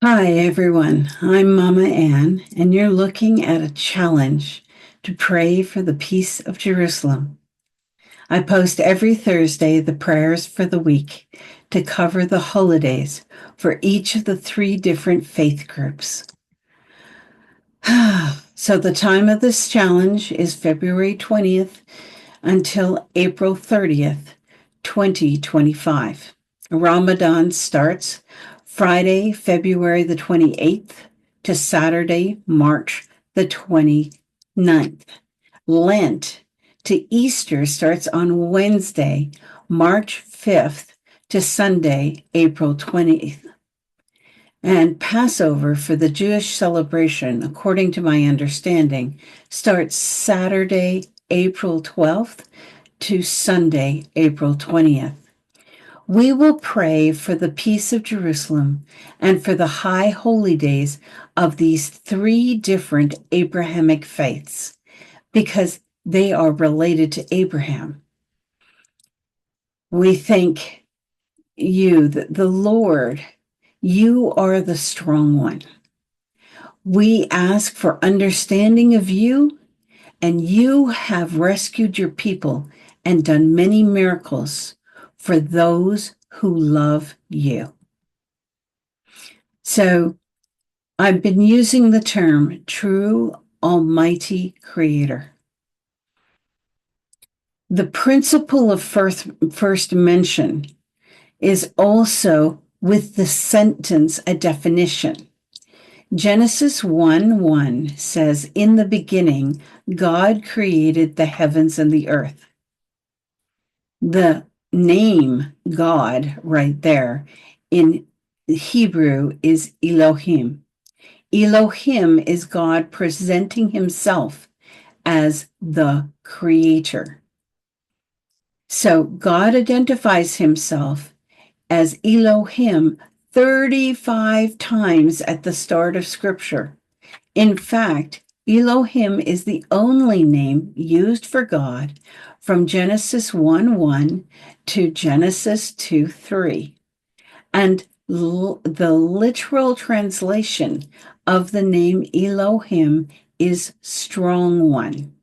Hi, everyone. I'm Mama Ann, and you're looking at a challenge to pray for the peace of Jerusalem. I post every Thursday the prayers for the week to cover the holidays for each of the three different faith groups. So the time of this challenge is February 20th until April 30th, 2025. Ramadan starts Friday, February the 28th to Saturday, March the 29th. Lent to Easter starts on Wednesday, March 5th to Sunday, April 20th. And Passover for the Jewish celebration, according to my understanding, starts Saturday, April 12th to Sunday, April 20th. We will pray for the peace of Jerusalem and for the high holy days of these three different Abrahamic faiths because they are related to Abraham. We thank you, the Lord, you are the strong one. We ask for understanding of you, and you have rescued your people and done many miracles for those who love you. So I've been using the term true almighty creator. The principle of first mention is also with the sentence a definition. Genesis 1:1 says, "In the beginning, God created the heavens and the earth." The name God right there in Hebrew is Elohim. Elohim is God presenting himself as the creator. So God identifies himself as Elohim 35 times at the start of Scripture. In fact, Elohim is the only name used for God from Genesis 1:1 to Genesis 2:3. And the literal translation of the name Elohim is strong one.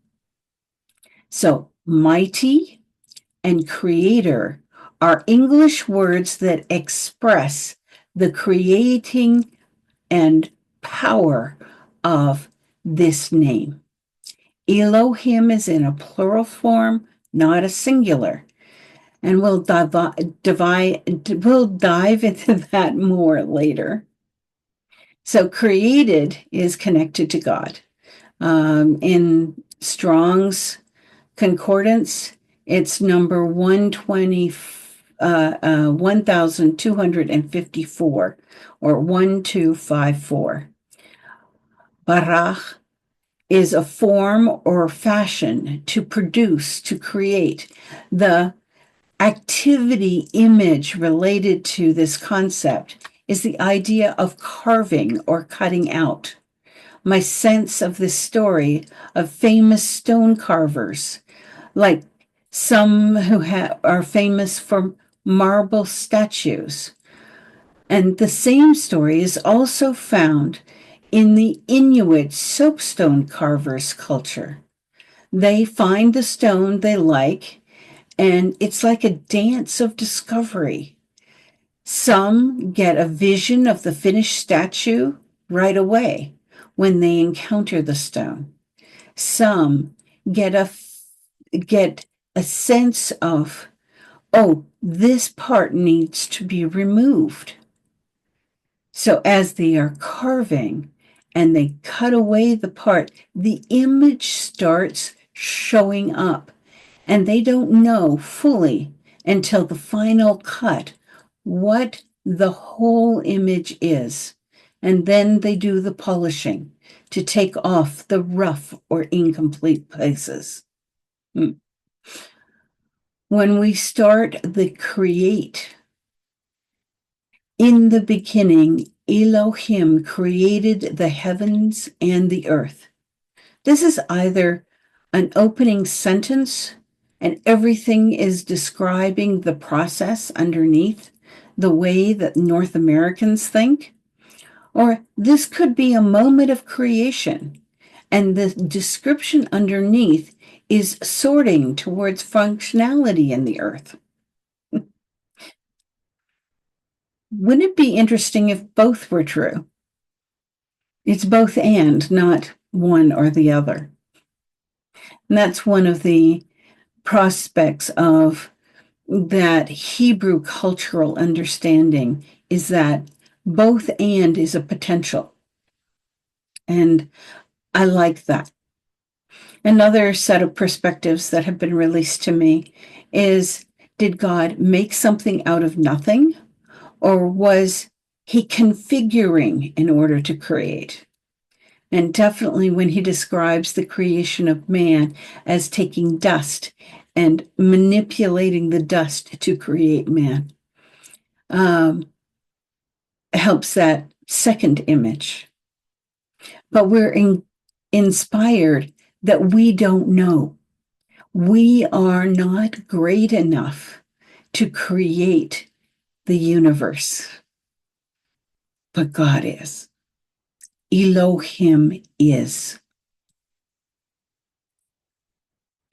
So mighty and creator are English words that express the creating and power of this name. Elohim is in a plural form, not a singular. And we'll dive into that more later. So created is connected to God. In Strong's Concordance, it's number 1254 or 1254. Barach is a form or fashion, to produce, to create. The activity image related to this concept is the idea of carving or cutting out. My sense of this story of famous stone carvers, like some who are famous for marble statues. And the same story is also found in the Inuit soapstone carvers culture. They find the stone they like, and it's like a dance of discovery. Some get a vision of the finished statue right away when they encounter the stone. Some get a sense of, oh, this part needs to be removed. So as they are carving and they cut away the part, the image starts showing up, and they don't know fully until the final cut what the whole image is. And then they do the polishing to take off the rough or incomplete places. When we start the create, in the beginning, Elohim created the heavens and the earth. This is either an opening sentence and everything is describing the process underneath, the way that North Americans think, Or this could be a moment of creation, and the description underneath is sorting towards functionality in the earth. Wouldn't it be interesting if both were true? It's both and, not one or the other. And that's one of the prospects of that Hebrew cultural understanding, is that both and is a potential. And I like that. Another set of perspectives that have been released to me is, did God make something out of nothing, or was he configuring in order to create? And definitely when he describes the creation of man as taking dust and manipulating the dust to create man, helps that second image. But we're inspired that we don't know. We are not great enough to create the universe, but God is. Elohim is.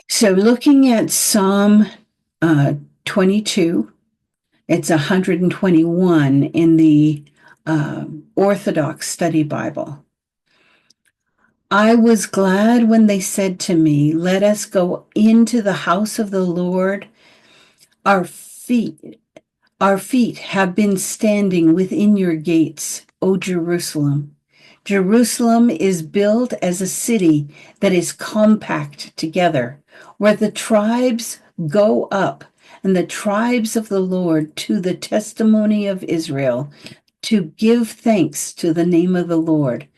So looking at Psalm 22, it's 121 in the Orthodox Study Bible. I was glad when they said to me, let us go into the house of the Lord. Our feet have been standing within your gates, O Jerusalem. Jerusalem is built as a city that is compact together, where the tribes go up, and the tribes of the Lord to the testimony of Israel, to give thanks to the name of the Lord.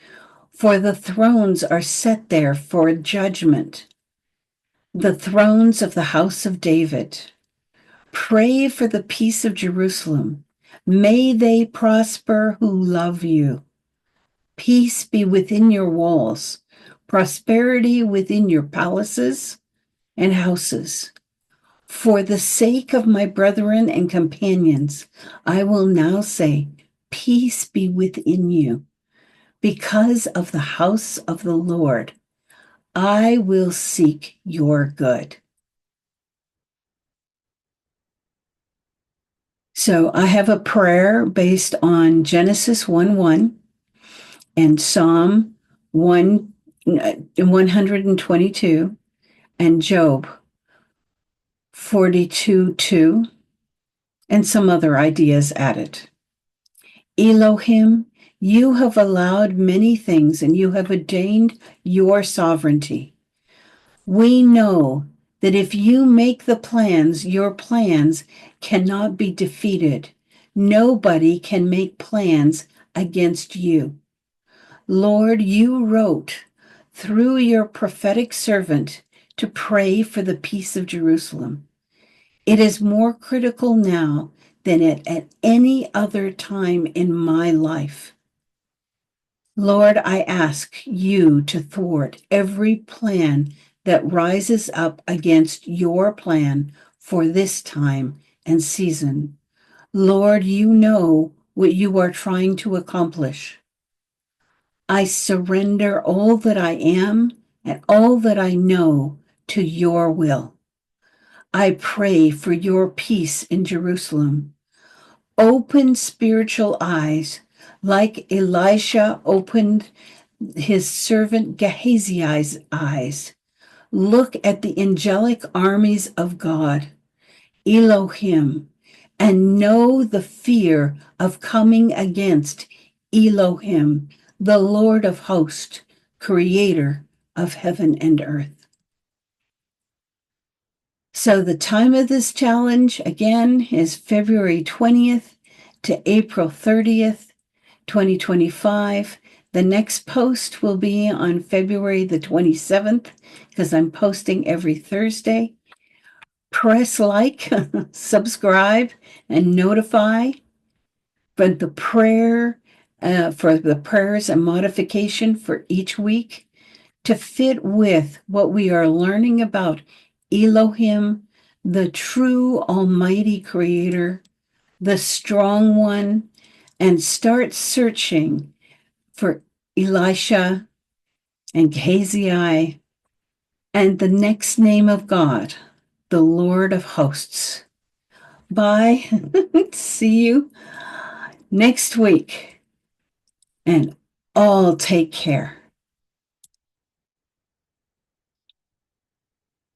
For the thrones are set there for judgment, the thrones of the house of David. Pray for the peace of Jerusalem. May they prosper who love you. Peace be within your walls, prosperity within your palaces and houses. For the sake of my brethren and companions, I will now say, peace be within you. Because of the house of the Lord, I will seek your good. So I have a prayer based on Genesis 1:1 and Psalm 122 and Job 42:2 and some other ideas added. Elohim, you have allowed many things and you have ordained your sovereignty. We know that if you make the plans, your plans cannot be defeated. Nobody can make plans against you. Lord, you wrote through your prophetic servant to pray for the peace of Jerusalem. It is more critical now than at any other time in my life. Lord, I ask you to thwart every plan that rises up against your plan for this time and season. Lord, you know what you are trying to accomplish. I surrender all that I am and all that I know to your will. I pray for your peace in Jerusalem. Open spiritual eyes like Elisha opened his servant Gehazi's eyes. Look at the angelic armies of God, Elohim, and know the fear of coming against Elohim, the Lord of hosts, creator of heaven and earth. So the time of this challenge, again, is February 20th to April 30th, 2025. The next post will be on February the 27th, because I'm posting every Thursday. Press like, subscribe, and notify. But the prayer, for the prayers and modification for each week to fit with what we are learning about Elohim, the true Almighty Creator, the strong one, and start searching for Elisha and Gehazi and the next name of God, the Lord of hosts. Bye. See you next week. And all take care.